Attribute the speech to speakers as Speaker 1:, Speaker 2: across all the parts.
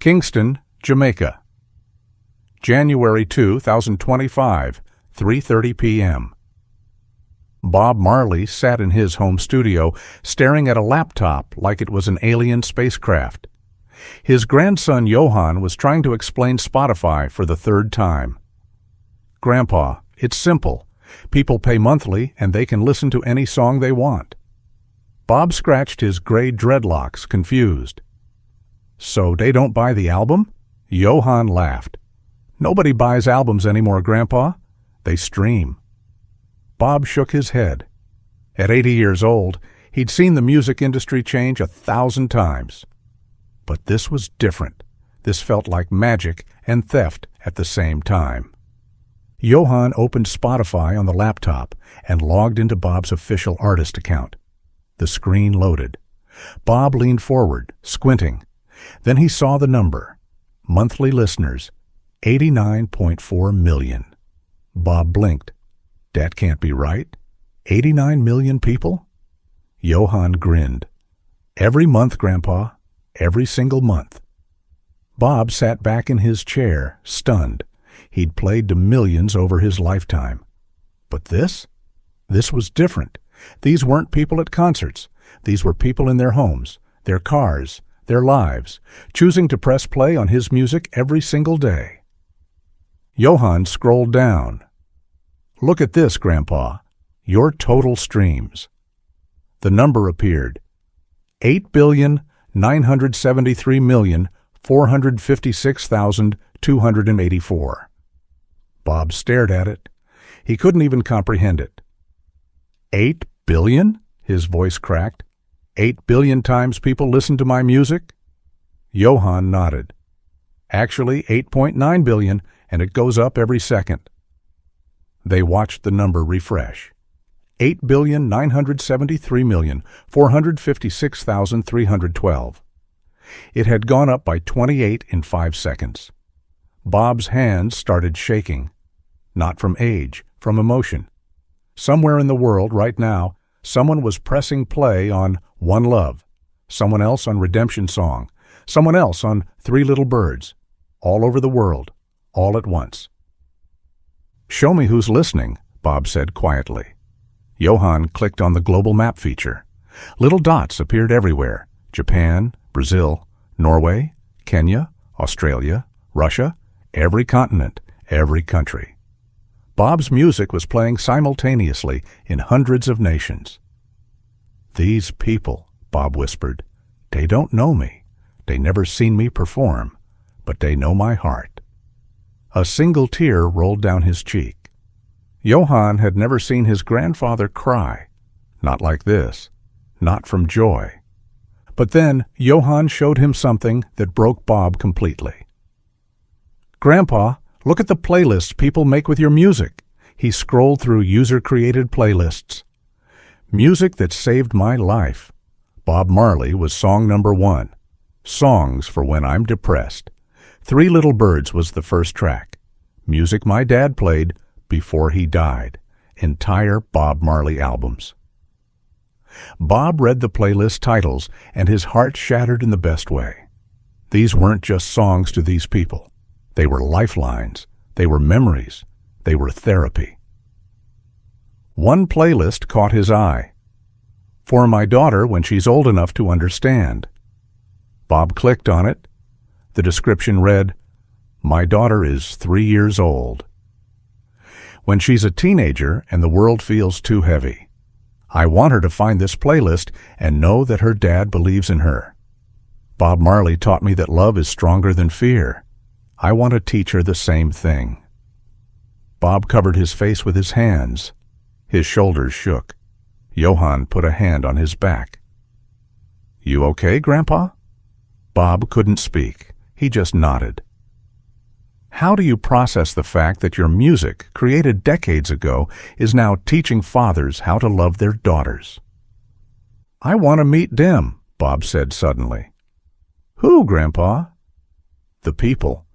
Speaker 1: Kingston, Jamaica. January 2025, 3:30 p.m. Bob Marley sat in his home studio, staring at a laptop like it was an alien spacecraft. His grandson Johann was trying to explain Spotify for the third time. "Grandpa, it's simple. People pay monthly and they can listen to any song they want." Bob scratched his gray dreadlocks, confused. "So they don't buy the album?" Johann laughed. "Nobody buys albums anymore, Grandpa. They stream." Bob shook his head. At 80 years old, he'd seen the music industry change 1,000 times. But this was different. This felt like magic and theft at the same time. Johann opened Spotify on the laptop and logged into Bob's official artist account. The screen loaded. Bob leaned forward, squinting. Then he saw the number. Monthly listeners, 89.4 million. Bob blinked. That can't be right. 89 million people? Johann grinned. "Every month, Grandpa. Every single month." Bob sat back in his chair, stunned. He'd played to millions over his lifetime. But this? This was different. These weren't people at concerts. These were people in their homes, their cars, their lives, choosing to press play on his music every single day. Johann scrolled down. "Look at this, Grandpa. Your total streams." The number appeared. 8,973,456,284. Bob stared at it. He couldn't even comprehend it. 8 billion? His voice cracked. 8 billion times people listen to my music? Johann nodded. "Actually, 8.9 billion, and it goes up every second." They watched the number refresh. 8,973,456,312. It had gone up by 28 in 5 seconds. Bob's hands started shaking. Not from age, from emotion. Somewhere in the world right now, someone was pressing play on One Love, someone else on Redemption Song, someone else on Three Little Birds, all over the world, all at once. "Show me who's listening," Bob said quietly. Johann clicked on the global map feature. Little dots appeared everywhere: Japan, Brazil, Norway, Kenya, Australia, Russia, every continent, every country. Bob's music was playing simultaneously in hundreds of nations. "These people," Bob whispered, "they don't know me. They never seen me perform, but they know my heart." A single tear rolled down his cheek. Johann had never seen his grandfather cry. Not like this. Not from joy. But then Johann showed him something that broke Bob completely. "Grandpa, look at the playlists people make with your music." He scrolled through user-created playlists. "Music that saved my life." Bob Marley was song number 1. "Songs for when I'm depressed." Three Little Birds was the first track. Music my dad played before he died. Entire Bob Marley albums. Bob read the playlist titles, and his heart shattered in the best way. These weren't just songs to these people. They were lifelines. They were memories. They were therapy. One playlist caught his eye. "For my daughter when she's old enough to understand." Bob clicked on it. The description read, "My daughter is 3 years old. When she's a teenager and the world feels too heavy. I want her to find this playlist and know that her dad believes in her. Bob Marley taught me that love is stronger than fear. I want to teach her the same thing." Bob covered his face with his hands. His shoulders shook. Johann put a hand on his back. "You okay, Grandpa?" Bob couldn't speak. He just nodded. "How do you process the fact that your music, created decades ago, is now teaching fathers how to love their daughters?" "I want to meet them," Bob said suddenly. "Who, Grandpa?" "The people.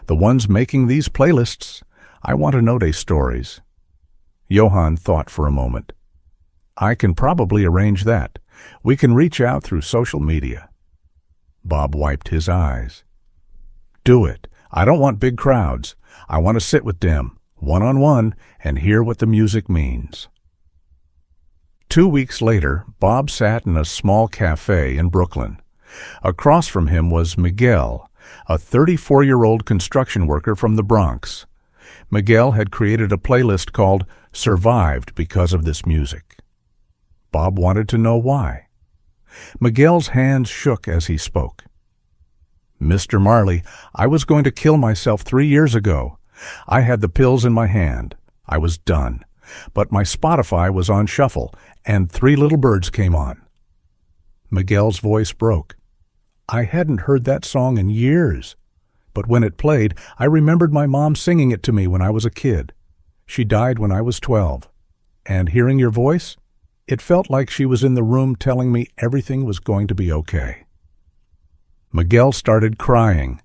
Speaker 1: The ones making these playlists. I want to know their stories." Johann thought for a moment. "I can probably arrange that. We can reach out through social media." Bob wiped his eyes. Do it. I don't want big crowds. I want to sit with them, one-on-one, and hear what the music means. 2 weeks later, Bob sat in a small cafe in Brooklyn. Across from him was Miguel, a 34-year-old construction worker from the Bronx. Miguel had created a playlist called Survived because of this music. Bob wanted to know why. Miguel's hands shook as he spoke. "Mr. Marley, I was going to kill myself 3 years ago. I had the pills in my hand. I was done. But my Spotify was on shuffle, and Three Little Birds came on." Miguel's voice broke. "I hadn't heard that song in years. But when it played, I remembered my mom singing it to me when I was a kid. She died when I was 12. And hearing your voice, it felt like she was in the room telling me everything was going to be okay." Miguel started crying.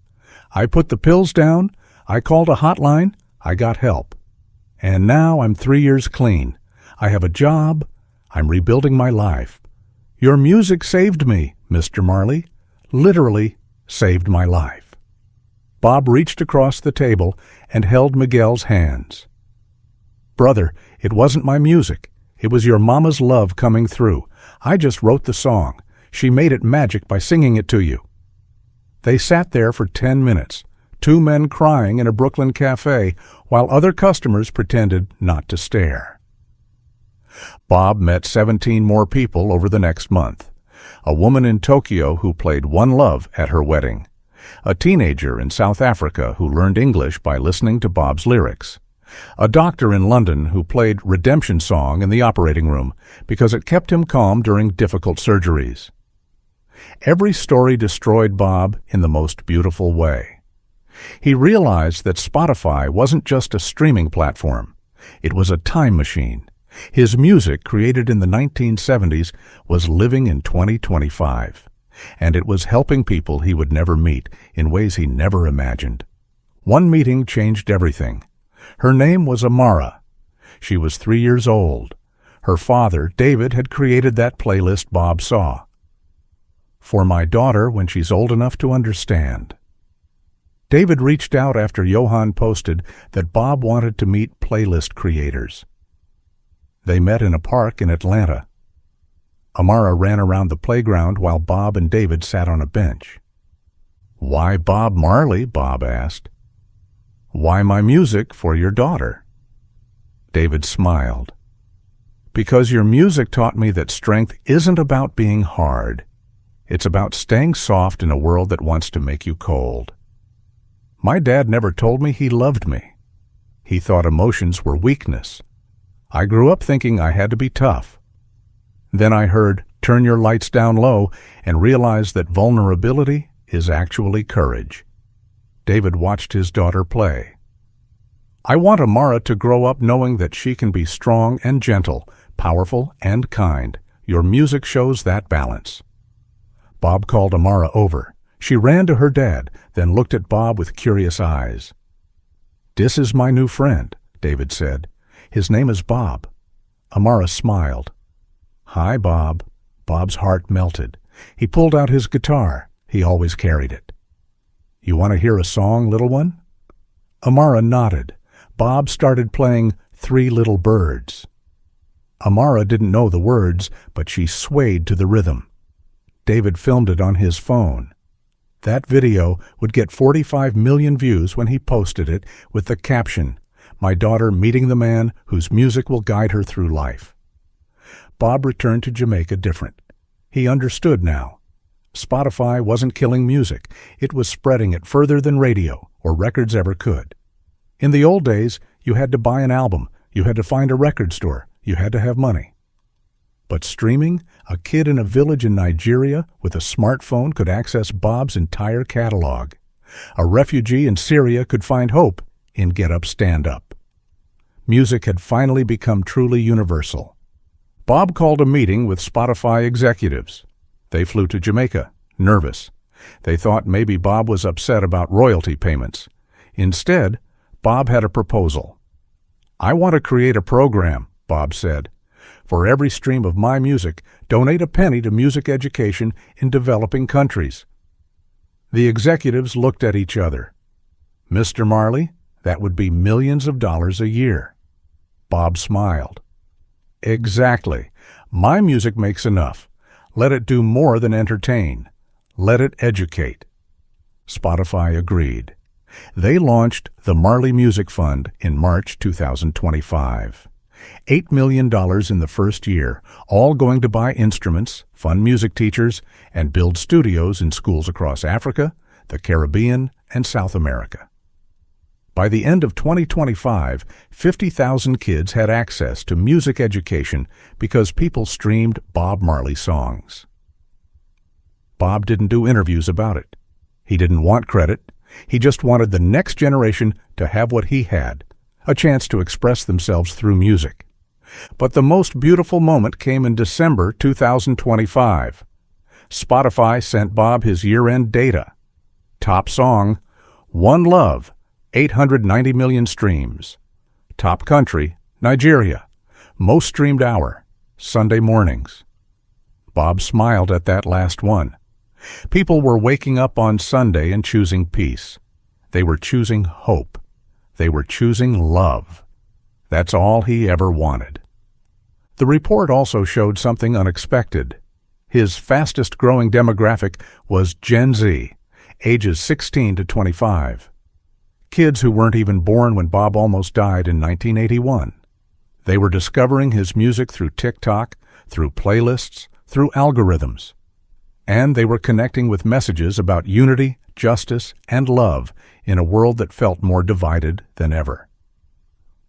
Speaker 1: "I put the pills down. I called a hotline. I got help. And now I'm 3 years clean. I have a job. I'm rebuilding my life. Your music saved me, Mr. Marley. Literally saved my life." Bob reached across the table and held Miguel's hands. "Brother, it wasn't my music. It was your mama's love coming through. I just wrote the song. She made it magic by singing it to you." They sat there for 10 minutes, 2 men crying in a Brooklyn cafe while other customers pretended not to stare. Bob met 17 more people over the next month. A woman in Tokyo who played One Love at her wedding. A teenager in South Africa who learned English by listening to Bob's lyrics. A doctor in London who played Redemption Song in the operating room because it kept him calm during difficult surgeries. Every story destroyed Bob in the most beautiful way. He realized that Spotify wasn't just a streaming platform. It was a time machine. His music, created in the 1970s, was living in 2025. And it was helping people he would never meet in ways he never imagined. One meeting changed everything. Her name was Amara. She was 3 years old. Her father, David, had created that playlist Bob saw. "For my daughter when she's old enough to understand." David reached out after Johan posted that Bob wanted to meet playlist creators. They met in a park in Atlanta. Amara ran around the playground while Bob and David sat on a bench. "Why Bob Marley?" Bob asked. "Why my music for your daughter?" David smiled. "Because your music taught me that strength isn't about being hard. It's about staying soft in a world that wants to make you cold. My dad never told me he loved me. He thought emotions were weakness. I grew up thinking I had to be tough. Then I heard, 'Turn your lights down low,' and realized that vulnerability is actually courage." David watched his daughter play. "I want Amara to grow up knowing that she can be strong and gentle, powerful and kind. Your music shows that balance." Bob called Amara over. She ran to her dad, then looked at Bob with curious eyes. "This is my new friend," David said. "His name is Bob." Amara smiled. "Hi, Bob." Bob's heart melted. He pulled out his guitar. He always carried it. "You want to hear a song, little one?" Amara nodded. Bob started playing Three Little Birds. Amara didn't know the words, but she swayed to the rhythm. David filmed it on his phone. That video would get 45 million views when he posted it with the caption, "My daughter meeting the man whose music will guide her through life." Bob returned to Jamaica different. He understood now. Spotify wasn't killing music. It was spreading it further than radio or records ever could. In the old days, you had to buy an album. You had to find a record store. You had to have money. But streaming, a kid in a village in Nigeria with a smartphone could access Bob's entire catalog. A refugee in Syria could find hope in Get Up, Stand Up. Music had finally become truly universal. Bob called a meeting with Spotify executives. They flew to Jamaica, nervous. They thought maybe Bob was upset about royalty payments. Instead, Bob had a proposal. "I want to create a program," Bob said. "For every stream of my music, donate a penny to music education in developing countries." The executives looked at each other. Mr. Marley, that would be millions of dollars a year. Bob smiled. Exactly. My music makes enough. Let it do more than entertain. Let it educate. Spotify agreed. They launched the Marley Music Fund in March 2025. $8 million in the first year, all going to buy instruments, fund music teachers, and build studios in schools across Africa, the Caribbean, and South America. By the end of 2025, 50,000 kids had access to music education because people streamed Bob Marley songs. Bob didn't do interviews about it. He didn't want credit. He just wanted the next generation to have what he had, a chance to express themselves through music. But the most beautiful moment came in December 2025. Spotify sent Bob his year-end data. Top song, One Love, 890 million streams. Top country, Nigeria. Most streamed hour, Sunday mornings. Bob smiled at that last one. People were waking up on Sunday and choosing peace. They were choosing hope. They were choosing love. That's all he ever wanted. The report also showed something unexpected. His fastest-growing demographic was Gen Z, ages 16 to 25. Kids who weren't even born when Bob almost died in 1981. They were discovering his music through TikTok, through playlists, through algorithms. And they were connecting with messages about unity, justice, and love in a world that felt more divided than ever.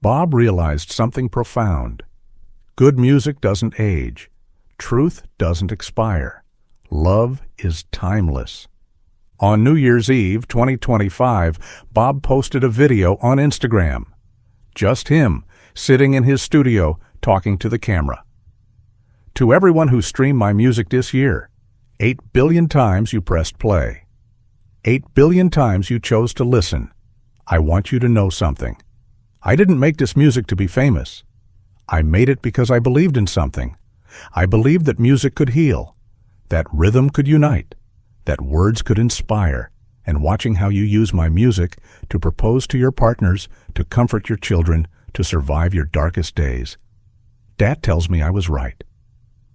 Speaker 1: Bob realized something profound. Good music doesn't age. Truth doesn't expire. Love is timeless. On New Year's Eve 2025, Bob posted a video on Instagram. Just him, sitting in his studio, talking to the camera. To everyone who streamed my music this year, 8 billion times you pressed play. 8 billion times you chose to listen. I want you to know something. I didn't make this music to be famous. I made it because I believed in something. I believed that music could heal, that rhythm could unite, that words could inspire, and watching how you use my music to propose to your partners, to comfort your children, to survive your darkest days. Dad tells me I was right.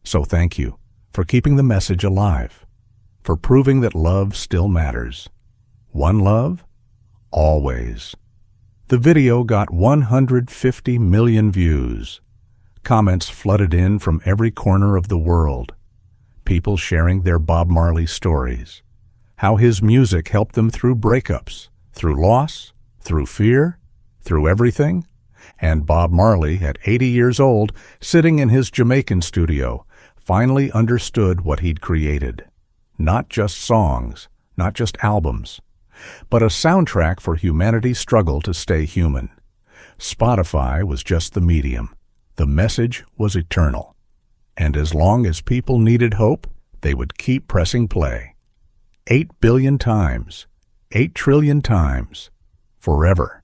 Speaker 1: So thank you for keeping the message alive, for proving that love still matters. One love, always. The video got 150 million views. Comments flooded in from every corner of the world. People sharing their Bob Marley stories. How his music helped them through breakups, through loss, through fear, through everything. And Bob Marley, at 80 years old, sitting in his Jamaican studio, finally understood what he'd created. Not just songs, not just albums, but a soundtrack for humanity's struggle to stay human. Spotify was just the medium. The message was eternal. And as long as people needed hope, they would keep pressing play. 8 billion times, 8 trillion times, forever.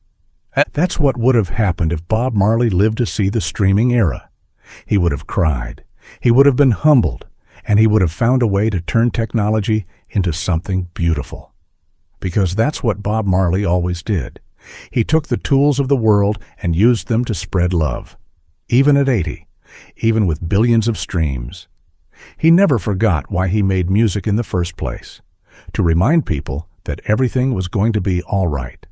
Speaker 1: That's what would have happened if Bob Marley lived to see the streaming era. He would have cried. He would have been humbled, and he would have found a way to turn technology into something beautiful. Because that's what Bob Marley always did. He took the tools of the world and used them to spread love. Even at 80, even with billions of streams. He never forgot why he made music in the first place. To remind people that everything was going to be all right.